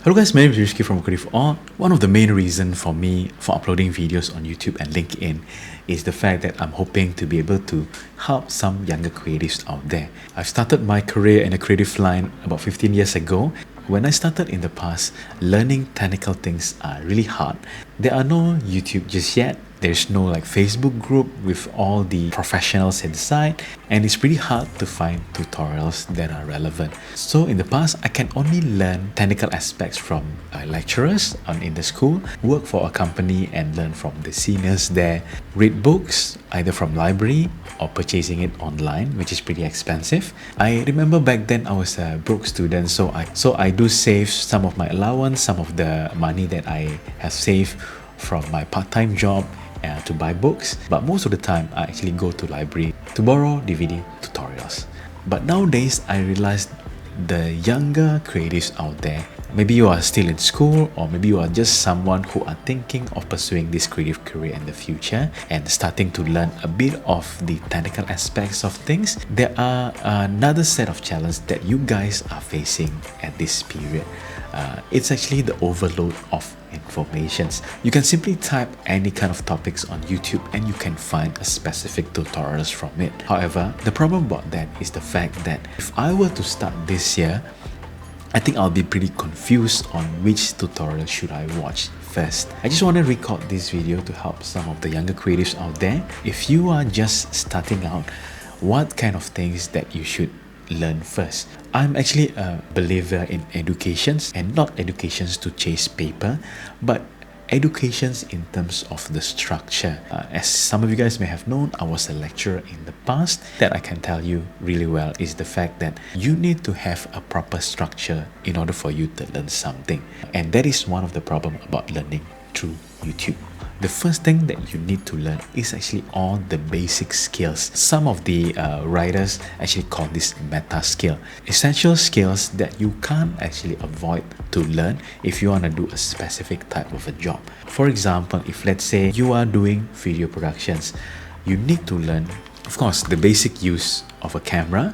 Hello guys, my name is Rishki from acreativealt. One of the main reasons for me for uploading videos on YouTube and LinkedIn is the fact that I'm hoping to be able to help some younger creatives out there. I started my career in a creative line about 15 years ago. When I started in the past, learning technical things are really hard. There are no YouTube just yet. There's no Facebook group with all the professionals inside, and it's pretty hard to find tutorials that are relevant. So in the past, I can only learn technical aspects from lecturers in the school, work for a company and learn from the seniors there, read books either from library or purchasing it online, which is pretty expensive. I remember back then I was a broke student, so I do save some of my allowance, some of the money that I have saved from my part-time job to buy books, but most of the time I actually go to library to borrow DVD tutorials. But nowadays I realized the younger creatives out there, maybe you are still in school, or maybe you are just someone who are thinking of pursuing this creative career in the future and starting to learn a bit of the technical aspects of things. There are another set of challenges that you guys are facing at this period. It's actually the overload of informations. You can simply type any kind of topics on YouTube and you can find a specific tutorials from it. However, the problem about that is the fact that if I were to start this year, I think I'll be pretty confused on which tutorial should I watch first. I just want to record this video to help some of the younger creatives out there. If you are just starting out, what kind of things that you should learn first? I'm actually a believer in educations, and not educations to chase paper, but educations in terms of the structure. As some of you guys may have known, I was a lecturer in the past. That I can tell you really well is the fact that you need to have a proper structure in order for you to learn something, and that is one of the problems about learning through YouTube. The first thing that you need to learn is actually all the basic skills. Some of the writers actually call this meta skill. Essential skills that you can't actually avoid to learn if you want to do a specific type of a job. For example, if let's say you are doing video productions, you need to learn, of course, the basic use of a camera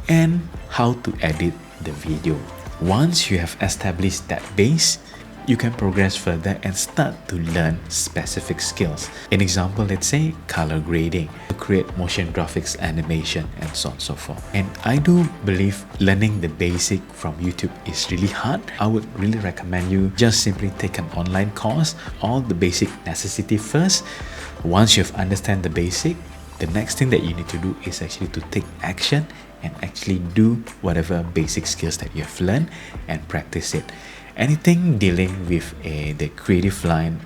and how to edit the video. Once you have established that base, you can progress further and start to learn specific skills. An example, let's say color grading, to create motion graphics, animation, and so on and so forth. And I do believe learning the basic from YouTube is really hard. I would really recommend you just simply take an online course, all the basic necessity first. Once you've understand the basic, the next thing that you need to do is actually to take action and actually do whatever basic skills that you have learned and practice it. Anything dealing with the creative line,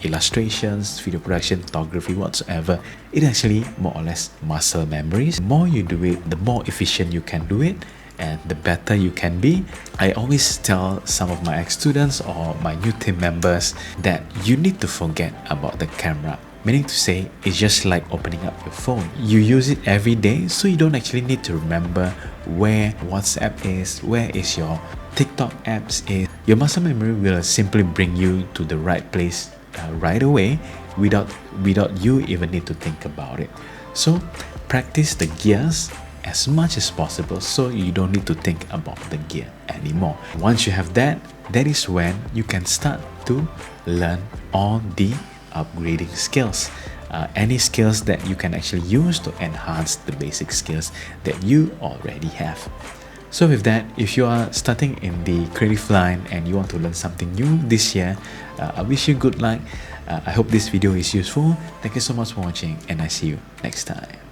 illustrations, video production, photography, whatsoever, it actually more or less muscle memories. The more you do it, the more efficient you can do it, and the better you can be. I always tell some of my ex-students or my new team members that you need to forget about the camera. Meaning to say, it's just like opening up your phone. You use it every day, so you don't actually need to remember where WhatsApp is, where is your TikTok apps is. Your muscle memory will simply bring you to the right place right away without you even need to think about it. So practice the gears as much as possible so you don't need to think about the gear anymore. Once you have that, that is when you can start to learn all the upgrading skills. Any skills that you can actually use to enhance the basic skills that you already have. So with that, if you are starting in the creative line and you want to learn something new this year, I wish you good luck. I hope this video is useful. Thank you so much for watching, and I see you next time.